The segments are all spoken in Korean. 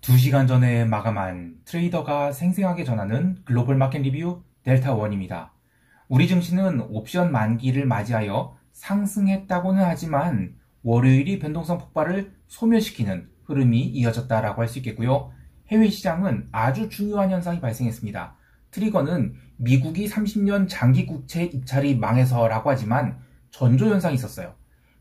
2시간 전에 마감한 트레이더가 생생하게 전하는 글로벌 마켓 리뷰 델타원입니다. 우리 증시는 옵션 만기를 맞이하여 상승했다고는 하지만 월요일이 변동성 폭발을 소멸시키는 흐름이 이어졌다라고 할 수 있겠고요. 해외 시장은 아주 중요한 현상이 발생했습니다. 트리거는 미국이 30년 장기 국채 입찰이 망해서라고 하지만 전조 현상이 있었어요.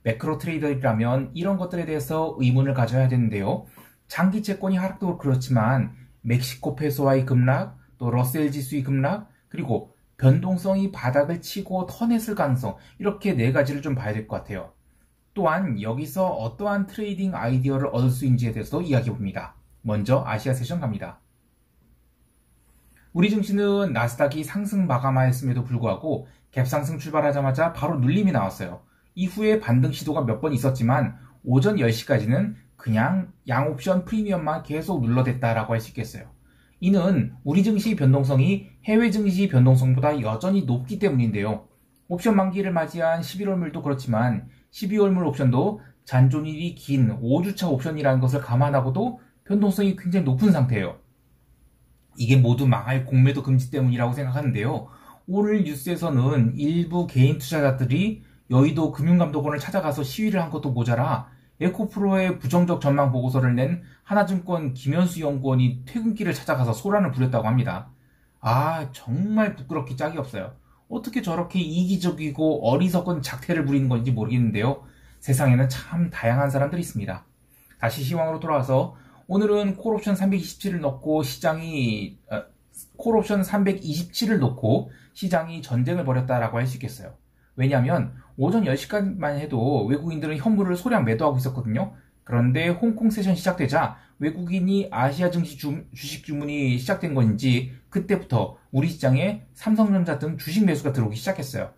매크로 트레이더라면 이런 것들에 대해서 의문을 가져야 되는데요. 장기 채권이 하락도 그렇지만 멕시코 페소와의 급락, 또 러셀 지수의 급락, 그리고 변동성이 바닥을 치고 턴했을 가능성, 이렇게 네 가지를 좀 봐야 될 것 같아요. 또한 여기서 어떠한 트레이딩 아이디어를 얻을 수 있는지에 대해서도 이야기해 봅니다. 먼저 아시아 세션 갑니다. 우리 증시는 나스닥이 상승 마감하였음에도 불구하고 갭상승 출발하자마자 바로 눌림이 나왔어요. 이후에 반등 시도가 몇 번 있었지만 오전 10시까지는 그냥 양옵션 프리미엄만 계속 눌러댔다라고 할 수 있겠어요. 이는 우리 증시 변동성이 해외 증시 변동성보다 여전히 높기 때문인데요. 옵션 만기를 맞이한 11월물도 그렇지만 12월물 옵션도 잔존일이 긴 5주차 옵션이라는 것을 감안하고도 변동성이 굉장히 높은 상태예요. 이게 모두 망할 공매도 금지 때문이라고 생각하는데요. 오늘 뉴스에서는 일부 개인 투자자들이 여의도 금융감독원을 찾아가서 시위를 한 것도 모자라 에코프로의 부정적 전망 보고서를 낸 하나증권 김현수 연구원이 퇴근길을 찾아가서 소란을 부렸다고 합니다. 정말 부끄럽기 짝이 없어요. 어떻게 저렇게 이기적이고 어리석은 작태를 부리는 건지 모르겠는데요. 세상에는 참 다양한 사람들이 있습니다. 다시 시황으로 돌아와서 오늘은 콜옵션 327을 넣고 콜옵션 327을 놓고 시장이 전쟁을 벌였다라고 할 수 있겠어요. 왜냐하면 오전 10시까지만 해도 외국인들은 현물을 소량 매도하고 있었거든요. 그런데 홍콩 세션 시작되자 외국인이 아시아 증시 주식 주문이 시작된 건지 그때부터 우리 시장에 삼성전자 등 주식 매수가 들어오기 시작했어요.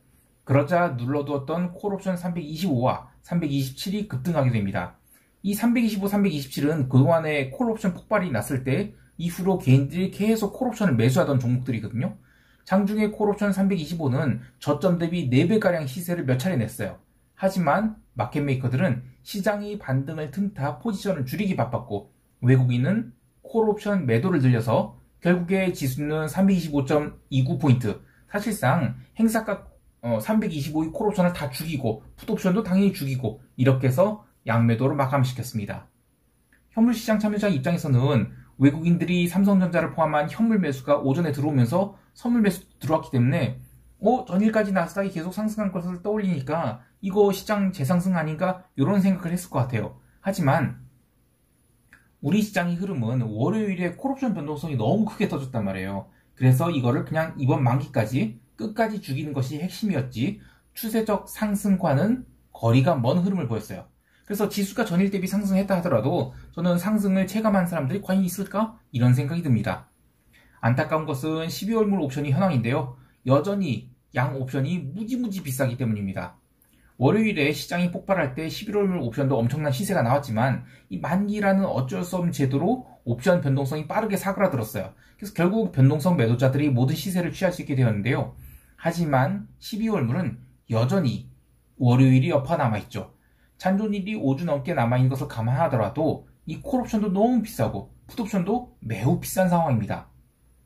그러자 눌러두었던 콜옵션 325와 327이 급등하게 됩니다. 이 325, 327은 그동안에 콜옵션 폭발이 났을 때 이후로 개인들이 계속 콜옵션을 매수하던 종목들이거든요. 장중에 콜옵션 325는 저점 대비 4배가량 시세를 몇 차례 냈어요. 하지만 마켓메이커들은 시장이 반등을 틈타 포지션을 줄이기 바빴고 외국인은 콜옵션 매도를 늘려서 결국에 지수는 325.29포인트, 사실상 행사가 325의 콜옵션을 다 죽이고 풋옵션도 당연히 죽이고 이렇게 해서 양매도로 마감시켰습니다. 현물시장 참여자 입장에서는 외국인들이 삼성전자를 포함한 현물 매수가 오전에 들어오면서 선물 매수 들어왔기 때문에 전일까지 나스닥이 계속 상승한 것을 떠올리니까 이거 시장 재상승 아닌가? 이런 생각을 했을 것 같아요. 하지만 우리 시장의 흐름은 월요일에 콜옵션 변동성이 너무 크게 터졌단 말이에요. 그래서 이거를 그냥 이번 만기까지 끝까지 죽이는 것이 핵심이었지 추세적 상승과는 거리가 먼 흐름을 보였어요. 그래서 지수가 전일 대비 상승했다 하더라도 저는 상승을 체감한 사람들이 과연 있을까? 이런 생각이 듭니다. 안타까운 것은 12월물 옵션이 현황인데요. 여전히 양 옵션이 무지무지 비싸기 때문입니다. 월요일에 시장이 폭발할 때 11월물 옵션도 엄청난 시세가 나왔지만 이 만기라는 어쩔 수 없는 제도로 옵션 변동성이 빠르게 사그라들었어요. 그래서 결국 변동성 매도자들이 모든 시세를 취할 수 있게 되었는데요. 하지만 12월물은 여전히 월요일이 여파 남아있죠. 잔존일이 5주 넘게 남아있는 것을 감안하더라도 이 콜옵션도 너무 비싸고 풋옵션도 매우 비싼 상황입니다.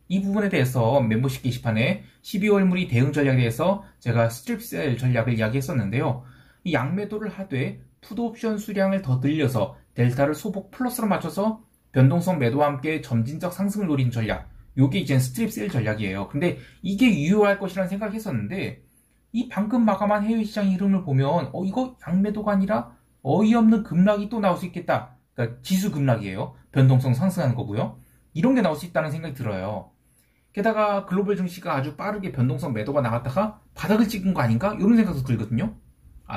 이 부분에 대해서 멤버십 게시판에 12월물이 대응 전략에 대해서 제가 스트립셀 전략을 이야기했었는데요. 이 양매도를 하되 풋옵션 수량을 더 늘려서 델타를 소폭 플러스로 맞춰서 변동성 매도와 함께 점진적 상승을 노리는 전략, 요게 이제 스트립셀 전략이에요. 근데 이게 유효할 것이라는 생각을 했었는데 이 방금 마감한 해외 시장의 흐름을 보면 이거 양매도가 아니라 어이없는 급락이 또 나올 수 있겠다. 그러니까 지수 급락이에요. 변동성 상승하는 거고요. 이런 게 나올 수 있다는 생각이 들어요. 게다가 글로벌 증시가 아주 빠르게 변동성 매도가 나갔다가 바닥을 찍은 거 아닌가? 이런 생각도 들거든요.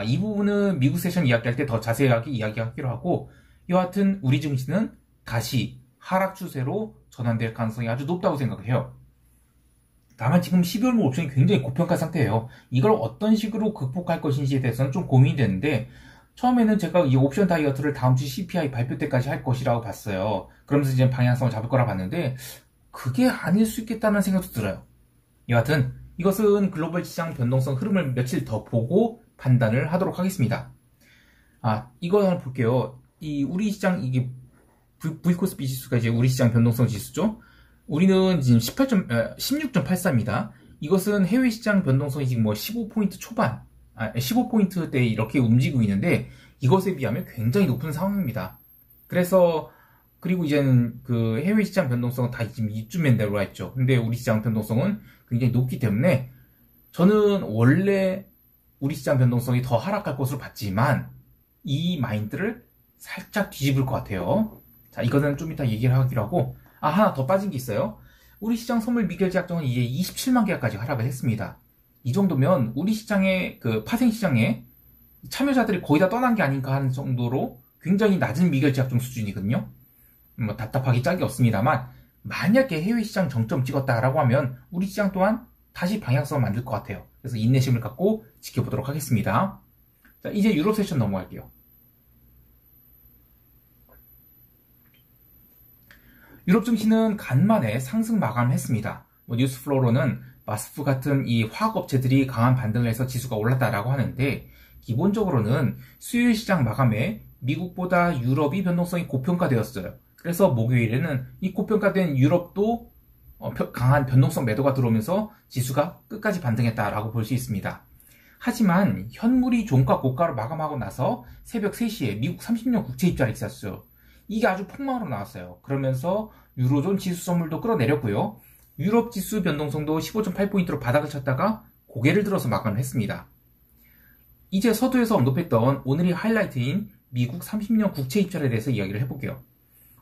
이 부분은 미국 세션 이야기할 때 더 자세하게 이야기하기로 하고 여하튼 우리 증시는 다시 하락 추세로 전환될 가능성이 아주 높다고 생각을 해요. 다만 지금 12월물 옵션이 굉장히 고평가 상태예요. 이걸 어떤 식으로 극복할 것인지에 대해서는 좀 고민이 되는데 처음에는 제가 이 옵션 다이어트를 다음 주 CPI 발표 때까지 할 것이라고 봤어요. 그러면서 이제 방향성을 잡을 거라 봤는데 그게 아닐 수 있겠다는 생각도 들어요. 여하튼 이것은 글로벌 시장 변동성 흐름을 며칠 더 보고 판단을 하도록 하겠습니다. 이거 한번 볼게요. 우리 시장 이게 V코스피 지수가 이제 우리 시장 변동성 지수죠. 우리는 지금 16.84입니다. 이것은 해외 시장 변동성이 지금 뭐 15포인트 초반, 15포인트대 이렇게 움직이고 있는데 이것에 비하면 굉장히 높은 상황입니다. 그리고 이제는 그 해외 시장 변동성은 다 지금 이쯤에 내려와 있죠. 근데 우리 시장 변동성은 굉장히 높기 때문에 저는 원래 우리 시장 변동성이 더 하락할 것으로 봤지만 이 마인드를 살짝 뒤집을 것 같아요. 자, 이거는 좀 이따 얘기를 하기로 하고, 하나 더 빠진 게 있어요. 우리 시장 선물 미결 계약정은 이제 27만 계약까지 하락을 했습니다. 이 정도면 우리 시장의 그 파생 시장에 참여자들이 거의 다 떠난 게 아닌가 하는 정도로 굉장히 낮은 미결 계약정 수준이거든요. 뭐 답답하기 짝이 없습니다만 만약에 해외 시장 정점 찍었다라고 하면 우리 시장 또한 다시 방향성을 만들 것 같아요. 그래서 인내심을 갖고 지켜보도록 하겠습니다. 자, 이제 유럽 세션 넘어갈게요. 유럽 증시는 간만에 상승 마감했습니다. 뉴스플로우로는 마스프 같은 이 화학업체들이 강한 반등을 해서 지수가 올랐다라고 하는데 기본적으로는 수요일 시장 마감에 미국보다 유럽이 변동성이 고평가되었어요. 그래서 목요일에는 이 고평가된 유럽도 강한 변동성 매도가 들어오면서 지수가 끝까지 반등했다라고 볼 수 있습니다. 하지만 현물이 종가 고가로 마감하고 나서 새벽 3시에 미국 30년 국채 입자를 있었어요. 이게 아주 폭망으로 나왔어요. 그러면서 유로존 지수 선물도 끌어내렸고요. 유럽 지수 변동성도 15.8포인트로 바닥을 쳤다가 고개를 들어서 마감을 했습니다. 이제 서두에서 언급했던 오늘의 하이라이트인 미국 30년 국채 입찰에 대해서 이야기를 해볼게요.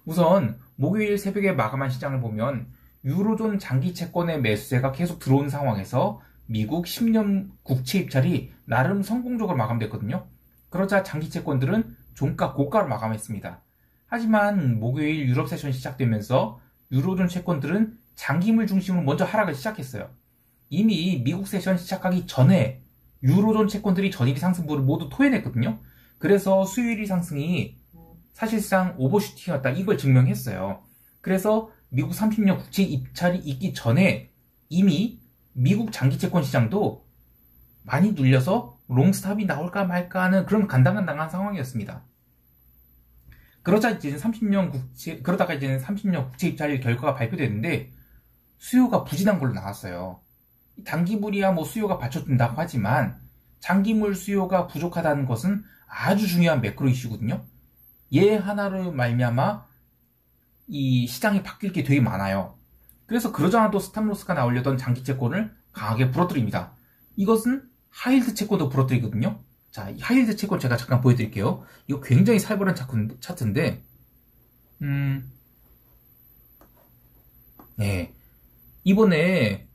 우선 목요일 새벽에 마감한 시장을 보면 유로존 장기 채권의 매수세가 계속 들어온 상황에서 미국 10년 국채 입찰이 나름 성공적으로 마감됐거든요. 그러자 장기 채권들은 종가 고가로 마감했습니다. 하지만 목요일 유럽 세션 시작되면서 유로존 채권들은 장기물 중심으로 먼저 하락을 시작했어요. 이미 미국 세션 시작하기 전에 유로존 채권들이 전일의 상승분을 모두 토해냈거든요. 그래서 수요일의 상승이 사실상 오버슈팅이었다, 이걸 증명했어요. 그래서 미국 30년 국채 입찰이 있기 전에 이미 미국 장기채권 시장도 많이 눌려서 롱스탑이 나올까 말까 하는 그런 간당간당한 상황이었습니다. 그러다가 이제는 30년 국채 입찰 결과가 발표됐는데 수요가 부진한 걸로 나왔어요. 단기물이야 뭐 수요가 받쳐준다고 하지만 장기물 수요가 부족하다는 것은 아주 중요한 매크로 이슈거든요. 얘 하나로 말미암아 이 시장이 바뀔 게 되게 많아요. 그래서 그러지 않아도 스탑로스가 나오려던 장기채권을 강하게 부러뜨립니다. 이것은 하이힐드 채권도 부러뜨리거든요. 자, 이 하이힐드 채권 제가 잠깐 보여드릴게요. 이거 굉장히 살벌한 차트인데, 네. 이번에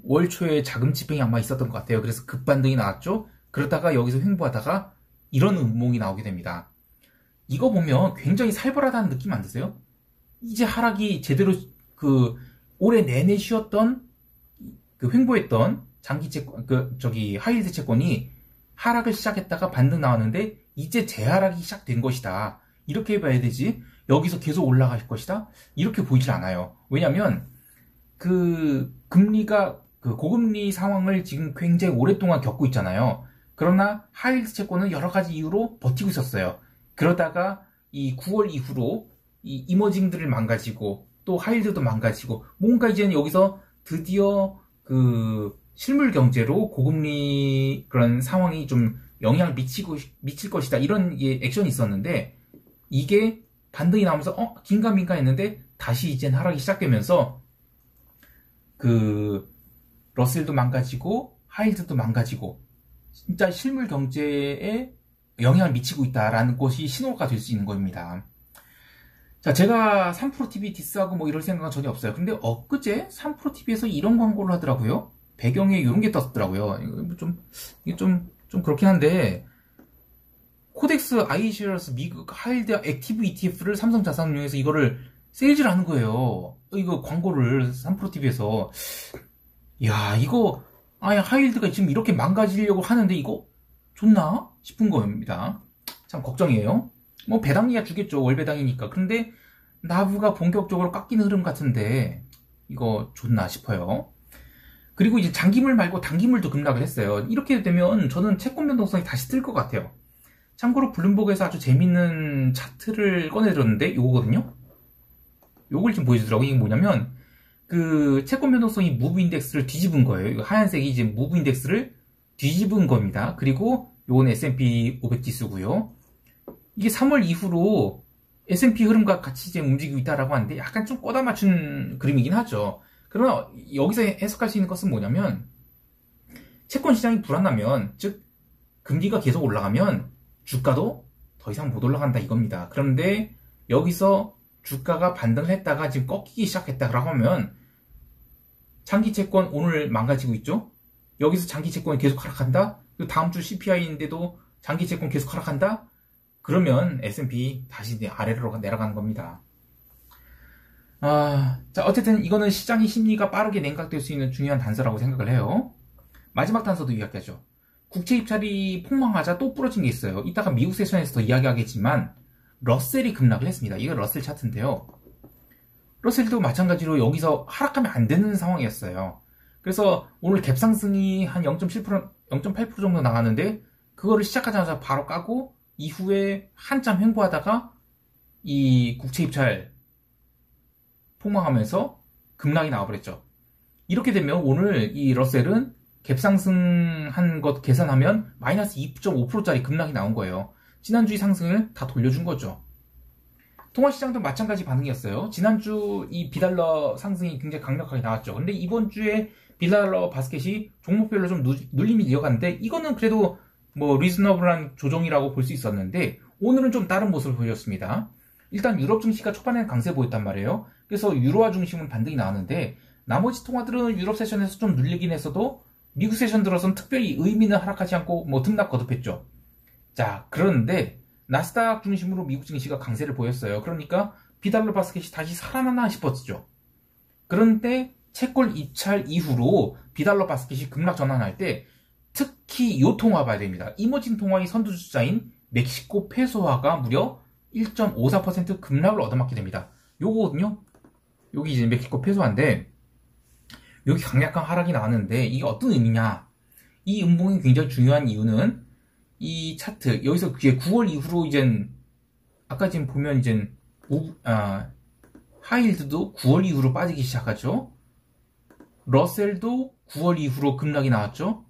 월 초에 자금 집행이 아마 있었던 것 같아요. 그래서 급반등이 나왔죠. 그러다가 여기서 횡보하다가 이런 음봉이 나오게 됩니다. 이거 보면 굉장히 살벌하다는 느낌 안 드세요? 이제 하락이 제대로 올해 내내 쉬었던 횡보했던 장기채권, 하이힐드 채권이 하락을 시작했다가 반등 나왔는데 이제 재하락이 시작된 것이다. 이렇게 봐야 되지. 여기서 계속 올라갈 것이다. 이렇게 보이질 않아요. 왜냐면 금리가 고금리 상황을 지금 굉장히 오랫동안 겪고 있잖아요. 그러나 하이힐드 채권은 여러 가지 이유로 버티고 있었어요. 그러다가 이 9월 이후로 이 이머징들을 망가지고 또 하이힐드도 망가지고 뭔가 이제는 여기서 드디어 실물 경제로 고금리 그런 상황이 좀 영향을 미칠 것이다. 이런 액션이 있었는데 이게 반등이 나오면서 긴가민가 했는데 다시 이젠 하락이 시작되면서 러셀도 망가지고 하이힐드도 망가지고 진짜 실물 경제에 영향을 미치고 있다라는 것이 신호가 될 수 있는 겁니다. 자, 제가 3프로TV 디스하고 뭐 이럴 생각은 전혀 없어요. 근데 엊그제 3프로TV에서 이런 광고를 하더라고요. 배경에 이런 게 떴더라고요. 이게 좀 그렇긴 한데, 코덱스 iShares 미국 하이힐드 액티브 ETF를 삼성자산운용에서 이거를 세일즈를 하는 거예요. 이거 광고를 3프로TV에서. 야, 이거, 하이힐드가 지금 이렇게 망가지려고 하는데 이거 좋나? 싶은 겁니다. 참 걱정이에요. 뭐 배당이야 주겠죠. 월배당이니까. 그런데 나부가 본격적으로 깎이는 흐름 같은데 이거 좋나 싶어요. 그리고 이제 장기물 말고 단기물도 급락을 했어요. 이렇게 되면 저는 채권 변동성이 다시 뜰 것 같아요. 참고로 블룸버그에서 아주 재밌는 차트를 꺼내들었는데 요거거든요. 요걸 지금 보여주더라고요. 이게 뭐냐면 그 채권 변동성이 무브 인덱스를 뒤집은 거예요. 이거 하얀색이 이제 무브 인덱스를 뒤집은 겁니다. 그리고 요건 S&P 500 지수고요. 이게 3월 이후로 S&P 흐름과 같이 이제 움직이고 있다라고 하는데 약간 좀 꼬다 맞춘 그림이긴 하죠. 그러나 여기서 해석할 수 있는 것은 뭐냐면 채권 시장이 불안하면, 즉 금리가 계속 올라가면 주가도 더 이상 못 올라간다 이겁니다. 그런데 여기서 주가가 반등을 했다가 지금 꺾이기 시작했다라고 하면 장기 채권 오늘 망가지고 있죠? 여기서 장기 채권이 계속 하락한다? 그리고 다음 주 CPI인데도 장기 채권 계속 하락한다? 그러면 S&P 다시 아래로 내려가는 겁니다. 자, 어쨌든 이거는 시장의 심리가 빠르게 냉각될 수 있는 중요한 단서라고 생각을 해요. 마지막 단서도 이야기하죠. 국채 입찰이 폭망하자 또 부러진 게 있어요. 이따가 미국 세션에서 더 이야기하겠지만 러셀이 급락을 했습니다. 이거 러셀 차트인데요. 러셀도 마찬가지로 여기서 하락하면 안 되는 상황이었어요. 그래서 오늘 갭상승이 한 0.7%, 0.8% 정도 나갔는데 그거를 시작하자마자 바로 까고 이후에 한참 횡보하다가 이 국채 입찰 폭망하면서 급락이 나와버렸죠. 이렇게 되면 오늘 이 러셀은 갭상승한 것 계산하면 마이너스 2.5%짜리 급락이 나온 거예요. 지난주의 상승을 다 돌려준 거죠. 통화시장도 마찬가지 반응이었어요. 지난주 이 비달러 상승이 굉장히 강력하게 나왔죠. 근데 이번 주에 비달러 바스켓이 종목별로 좀 눌림이 이어갔는데 이거는 그래도 뭐 리즈너블한 조정이라고 볼 수 있었는데 오늘은 좀 다른 모습을 보였습니다. 일단 유럽 증시가 초반에는 강세 보였단 말이에요. 그래서 유로화 중심은 반등이 나왔는데 나머지 통화들은 유럽 세션에서 좀 눌리긴 했어도 미국 세션 들어서는 특별히 의미 있는 하락하지 않고 뭐 등락 거듭했죠. 자, 그런데 나스닥 중심으로 미국 증시가 강세를 보였어요. 그러니까 비달러 바스켓이 다시 살아나나 싶었죠. 그런데 채권 입찰 이후로 비달러 바스켓이 급락 전환할 때 특히 이 통화 봐야 됩니다. 이머징 통화의 선두주자인 멕시코 페소화가 무려 1.54% 급락을 얻어맞게 됩니다. 요거거든요. 여기 이제 멕시코 페소화인데 여기 강력한 하락이 나왔는데 이게 어떤 의미냐? 이 음봉이 굉장히 중요한 이유는 이 차트 여기서 9월 이후로 이젠 아까 지금 보면 이젠 하이힐드도 9월 이후로 빠지기 시작하죠. 러셀도 9월 이후로 급락이 나왔죠.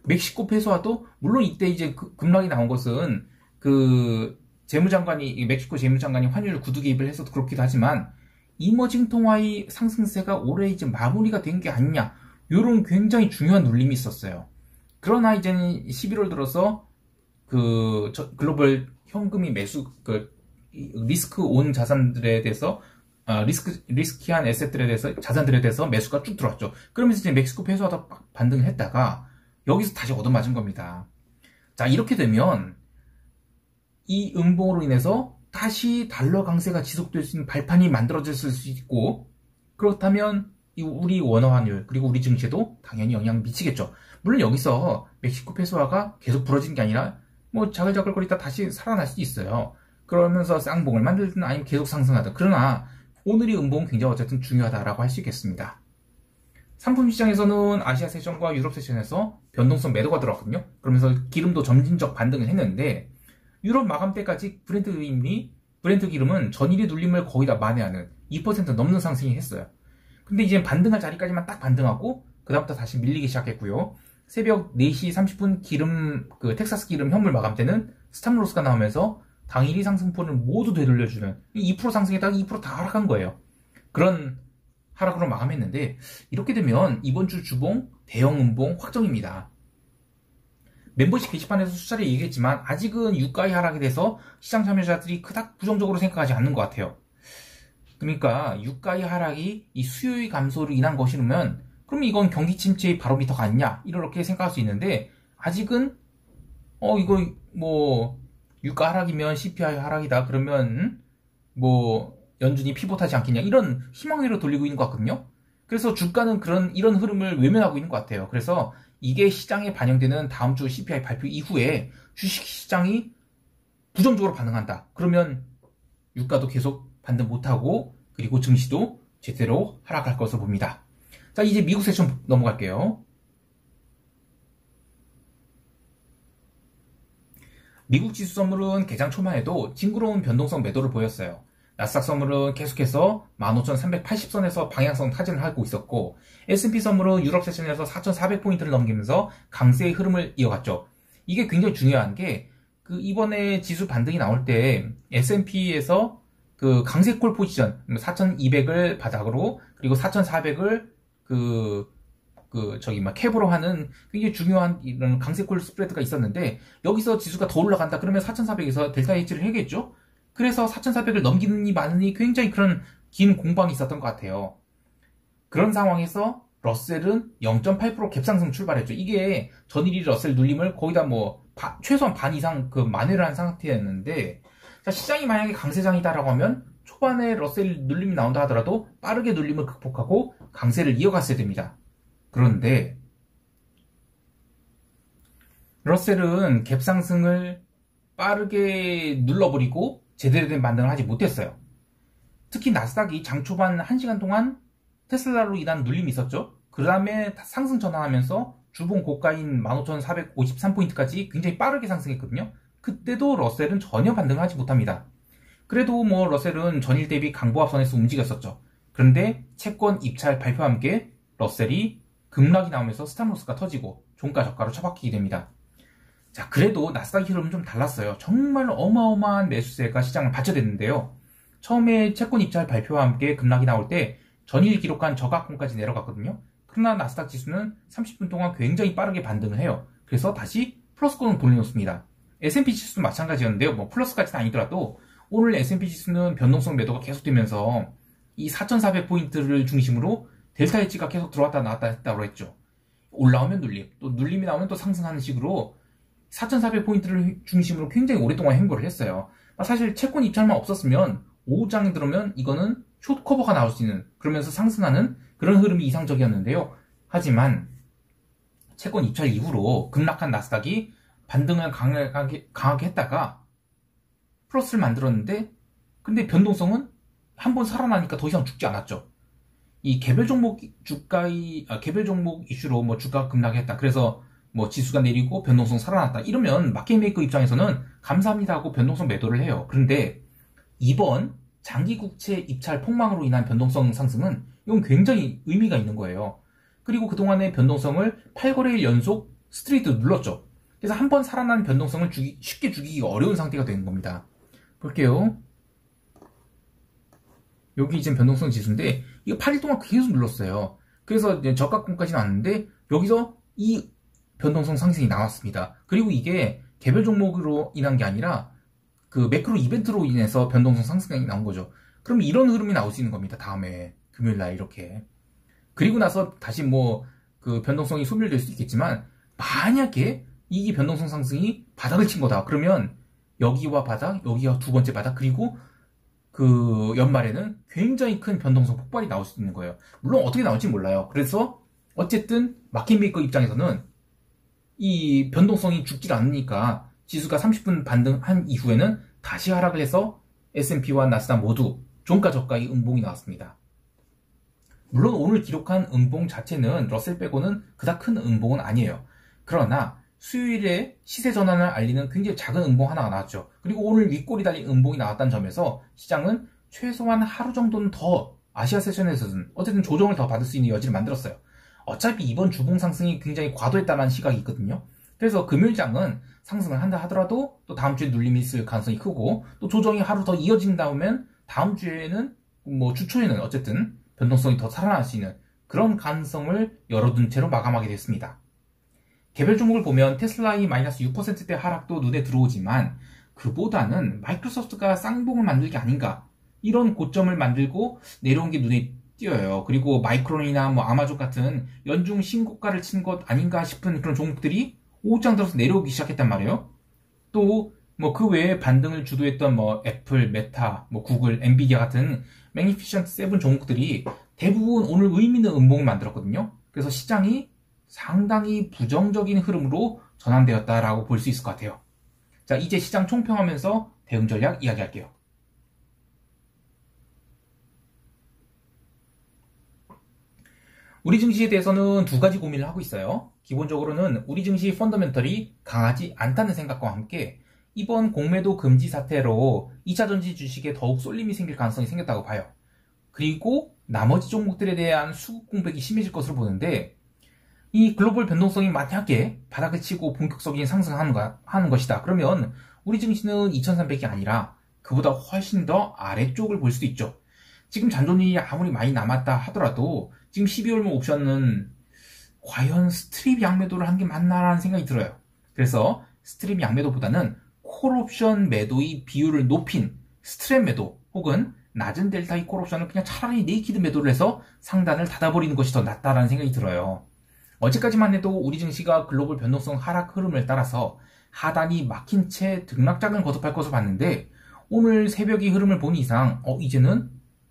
멕시코 페소화도 물론 이때 이제 급락이 나온 것은 그 재무장관이 멕시코 재무장관이 환율 구두 개입을 해서 그렇기도 하지만 이머징 통화의 상승세가 올해 이제 마무리가 된 게 아니냐 이런 굉장히 중요한 눌림이 있었어요. 그러나 이제는 11월 들어서 그 글로벌 현금이 매수 리스크 온 자산들에 대해서 리스키한 에셋들에 대해서 자산들에 대해서 매수가 쭉 들어왔죠. 그러면서 이제 멕시코 페소화도 반등을 했다가 여기서 다시 얻어맞은 겁니다. 자, 이렇게 되면 이 음봉으로 인해서 다시 달러 강세가 지속될 수 있는 발판이 만들어졌을 수 있고 그렇다면 우리 원화 환율 그리고 우리 증시에도 당연히 영향을 미치겠죠. 물론 여기서 멕시코 페소화가 계속 부러지는 게 아니라 뭐 자글자글거리다 다시 살아날 수도 있어요. 그러면서 쌍봉을 만들든 아니면 계속 상승하든 그러나 오늘의 음봉은 굉장히 어쨌든 중요하다라고 할 수 있겠습니다. 상품 시장에서는 아시아 세션과 유럽 세션에서 변동성 매도가 들어왔거든요. 그러면서 기름도 점진적 반등을 했는데 유럽 마감 때까지 브렌트 기름은 전일의 눌림을 거의 다 만회하는 2% 넘는 상승이 했어요. 근데 이제 반등할 자리까지만 딱 반등하고 그다음부터 다시 밀리기 시작했고요. 새벽 4시 30분 텍사스 기름 현물 마감 때는 스탑로스가 나오면서 당일의 상승폭을 모두 되돌려주는 2% 상승에다가 2% 다 하락한 거예요. 그런 하락으로 마감했는데 이렇게 되면 이번 주 주봉 대형 음봉 확정입니다. 멤버십 게시판에서 수차례 얘기했지만 아직은 유가의 하락에 대해서 시장 참여자들이 그닥 부정적으로 생각하지 않는 것 같아요. 그러니까 유가의 하락이 이 수요의 감소로 인한 것이라면 그럼 이건 경기 침체의 바로미터가 아니냐 이렇게 생각할 수 있는데 아직은 이거 뭐 유가 하락이면 CPI 하락이다 그러면 뭐 연준이 피봇하지 않겠냐 이런 희망회로 돌리고 있는 것 같거든요. 그래서 주가는 이런 흐름을 외면하고 있는 것 같아요. 그래서 이게 시장에 반영되는 다음 주 CPI 발표 이후에 주식시장이 부정적으로 반응한다. 그러면 유가도 계속 반등 못하고 그리고 증시도 제대로 하락할 것으로 봅니다. 자, 이제 미국 세션 넘어갈게요. 미국 지수 선물은 개장 초반에도 징그러운 변동성 매도를 보였어요. 나스닥 선물은 계속해서 15,380선에서 방향성 타진을 하고 있었고, S&P 선물은 유럽 세션에서 4,400포인트를 넘기면서 강세의 흐름을 이어갔죠. 이게 굉장히 중요한 게, 이번에 지수 반등이 나올 때 S&P에서 강세콜 포지션 4,200을 바닥으로, 그리고 4,400을 캡으로 하는 굉장히 중요한 이런 강세콜 스프레드가 있었는데, 여기서 지수가 더 올라간다 그러면 4,400에서 델타 헤지를 해야겠죠? 그래서 4,400을 넘기느니 마느니 굉장히 그런 긴 공방이 있었던 것 같아요. 그런 상황에서 러셀은 0.8% 갭상승 출발했죠. 이게 전일이 러셀 눌림을 거의 다 최소한 반 이상 만회를 한 상태였는데, 자, 시장이 만약에 강세장이다라고 하면 초반에 러셀 눌림이 나온다 하더라도 빠르게 눌림을 극복하고 강세를 이어갔어야 됩니다. 그런데 러셀은 갭상승을 빠르게 눌러버리고 제대로 된 반등을 하지 못했어요. 특히 나스닥이 장 초반 1시간 동안 테슬라로 인한 눌림이 있었죠. 그 다음에 상승 전환하면서 주봉 고가인 15,453포인트까지 굉장히 빠르게 상승했거든요. 그때도 러셀은 전혀 반등을 하지 못합니다. 그래도 러셀은 전일 대비 강보합선에서 움직였었죠. 그런데 채권 입찰 발표와 함께 러셀이 급락이 나오면서 스탑로스가 터지고 종가 저가로 처박히게 됩니다. 자, 그래도 나스닥 흐름은 좀 달랐어요. 정말 어마어마한 매수세가 시장을 받쳐댔는데요. 처음에 채권 입찰 발표와 함께 급락이 나올 때 전일 기록한 저가권까지 내려갔거든요. 그러나 나스닥 지수는 30분 동안 굉장히 빠르게 반등을 해요. 그래서 다시 플러스권을 돌려놓습니다. S&P 지수도 마찬가지였는데요. 플러스까지는 아니더라도 오늘 S&P 지수는 변동성 매도가 계속되면서 이 4,400포인트를 중심으로 델타 엣지가 계속 들어왔다 나왔다 했다고 했죠. 올라오면 눌림, 또 눌림이 나오면 또 상승하는 식으로 4,400포인트를 중심으로 굉장히 오랫동안 행보를 했어요. 사실 채권 입찰만 없었으면 5장에 들어오면 이거는 숏 커버가 나올 수 있는, 그러면서 상승하는 그런 흐름이 이상적이었는데요. 하지만 채권 입찰 이후로 급락한 나스닥이 반등을 강하게 했다가 플러스를 만들었는데, 근데 변동성은 한번 살아나니까 더 이상 죽지 않았죠. 이 개별 종목 이슈로 주가 급락했다. 그래서 지수가 내리고 변동성 살아났다. 이러면 마켓 메이커 입장에서는 감사합니다 하고 변동성 매도를 해요. 그런데 이번 장기 국채 입찰 폭망으로 인한 변동성 상승은 이건 굉장히 의미가 있는 거예요. 그리고 그동안의 변동성을 8거래일 연속 스트레이트 눌렀죠. 그래서 한 번 살아난 변동성을 쉽게 죽이기가 어려운 상태가 되는 겁니다. 볼게요. 여기 이제 변동성 지수인데 이거 8일 동안 계속 눌렀어요. 그래서 저가권까지 나왔는데 여기서 이 변동성 상승이 나왔습니다. 그리고 이게 개별 종목으로 인한 게 아니라 매크로 이벤트로 인해서 변동성 상승이 나온 거죠. 그럼 이런 흐름이 나올 수 있는 겁니다. 다음에 금요일날 이렇게. 그리고 나서 다시 변동성이 소멸될 수도 있겠지만, 만약에 이 변동성 상승이 바닥을 친 거다. 그러면 여기와 바닥, 여기와 두 번째 바닥, 그리고 연말에는 굉장히 큰 변동성 폭발이 나올 수 있는 거예요. 물론 어떻게 나올지 몰라요. 그래서 어쨌든 마켓 메이커 입장에서는 이 변동성이 죽질 않으니까 지수가 30분 반등한 이후에는 다시 하락을 해서 S&P와 나스닥 모두 종가 저가의 음봉이 나왔습니다. 물론 오늘 기록한 음봉 자체는 러셀 빼고는 그닥 큰 음봉은 아니에요. 그러나 수요일에 시세 전환을 알리는 굉장히 작은 음봉 하나가 나왔죠. 그리고 오늘 윗골이 달린 음봉이 나왔다는 점에서 시장은 최소한 하루 정도는 더 아시아 세션에서는 어쨌든 조정을 더 받을 수 있는 여지를 만들었어요. 어차피 이번 주봉 상승이 굉장히 과도했다는 시각이 있거든요. 그래서 금요일장은 상승을 한다 하더라도 또 다음 주에 눌림이 있을 가능성이 크고, 또 조정이 하루 더 이어진다면 다음 주에는 주 초에는 어쨌든 변동성이 더 살아날 수 있는 그런 가능성을 열어둔 채로 마감하게 됐습니다. 개별 종목을 보면 테슬라의 마이너스 6%대 하락도 눈에 들어오지만 그보다는 마이크로소프트가 쌍봉을 만들 게 아닌가, 이런 고점을 만들고 내려온 게 눈에 띄어요. 그리고 마이크론이나 아마존 같은 연중 신고가를 친 것 아닌가 싶은 그런 종목들이 오장 들어서 내려오기 시작했단 말이에요. 또 그 외에 반등을 주도했던 애플, 메타, 구글, 엔비디아 같은 매니피션트 7 종목들이 대부분 오늘 의미 있는 음봉을 만들었거든요. 그래서 시장이 상당히 부정적인 흐름으로 전환되었다라고 볼 수 있을 것 같아요. 자, 이제 시장 총평하면서 대응 전략 이야기할게요. 우리 증시에 대해서는 두 가지 고민을 하고 있어요. 기본적으로는 우리 증시 펀더멘털이 강하지 않다는 생각과 함께 이번 공매도 금지 사태로 2차전지 주식에 더욱 쏠림이 생길 가능성이 생겼다고 봐요. 그리고 나머지 종목들에 대한 수급 공백이 심해질 것으로 보는데, 이 글로벌 변동성이 만약에 바닥을 치고 본격적인 상승하는 것이다. 그러면 우리 증시는 2300이 아니라 그보다 훨씬 더 아래쪽을 볼 수도 있죠. 지금 잔존이 아무리 많이 남았다 하더라도 지금 12월물 옵션은 과연 스트립 양매도를 한 게 맞나라는 생각이 들어요. 그래서 스트립 양매도보다는 콜옵션 매도의 비율을 높인 스트랩 매도 혹은 낮은 델타의 콜옵션을 그냥 차라리 네이키드 매도를 해서 상단을 닫아버리는 것이 더 낫다라는 생각이 들어요. 어제까지만 해도 우리 증시가 글로벌 변동성 하락 흐름을 따라서 하단이 막힌 채 등락장을 거듭할 것으로 봤는데, 오늘 새벽의 흐름을 본 이상 이제는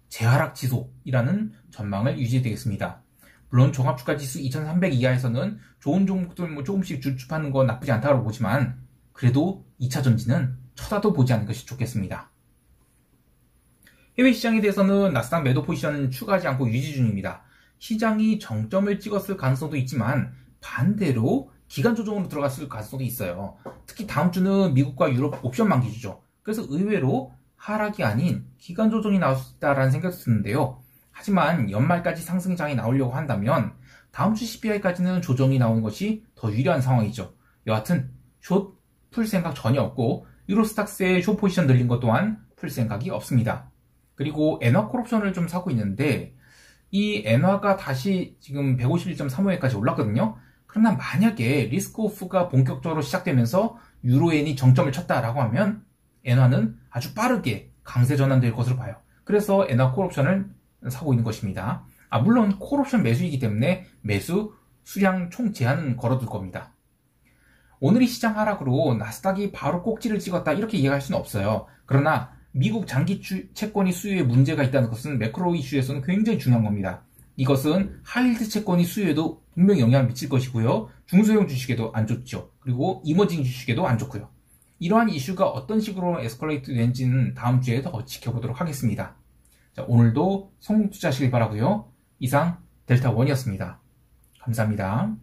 재하락 지속이라는 전망을 유지되겠습니다. 물론 종합주가지수 2300 이하에서는 좋은 종목들 조금씩 주춤하는 건 나쁘지 않다고 보지만, 그래도 2차전지는 쳐다도 보지 않는 것이 좋겠습니다. 해외 시장에 대해서는 나스닥 매도 포지션은 추가하지 않고 유지 중입니다. 시장이 정점을 찍었을 가능성도 있지만 반대로 기간 조정으로 들어갔을 가능성도 있어요. 특히 다음 주는 미국과 유럽 옵션 만기주죠. 그래서 의외로 하락이 아닌 기간 조정이 나올 수 있다는 생각이 드는데요. 하지만 연말까지 상승장이 나오려고 한다면 다음 주 CPI까지는 조정이 나오는 것이 더 유리한 상황이죠. 여하튼 숏 풀 생각 전혀 없고, 유로스탁스의 숏 포지션 늘린 것 또한 풀 생각이 없습니다. 그리고 엔화 콜옵션을 좀 사고 있는데, 이 엔화가 다시 지금 151.35엔까지 올랐거든요. 그러나 만약에 리스크 오프가 본격적으로 시작되면서 유로엔이 정점을 쳤다라고 하면 엔화는 아주 빠르게 강세 전환될 것으로 봐요. 그래서 엔화 콜옵션을 사고 있는 것입니다. 물론 콜옵션 매수이기 때문에 매수 수량 총 제한은 걸어둘 겁니다. 오늘이 시장 하락으로 나스닥이 바로 꼭지를 찍었다 이렇게 이해할 수는 없어요. 그러나 미국 장기 채권이 수요에 문제가 있다는 것은 매크로 이슈에서는 굉장히 중요한 겁니다. 이것은 하이힐드 채권이 수요에도 분명히 영향을 미칠 것이고요. 중소형 주식에도 안 좋죠. 그리고 이머징 주식에도 안 좋고요. 이러한 이슈가 어떤 식으로 에스컬레이트 되는지는 다음 주에 더 지켜보도록 하겠습니다. 자, 오늘도 성공 투자하시길 바라고요. 이상 델타원이었습니다. 감사합니다.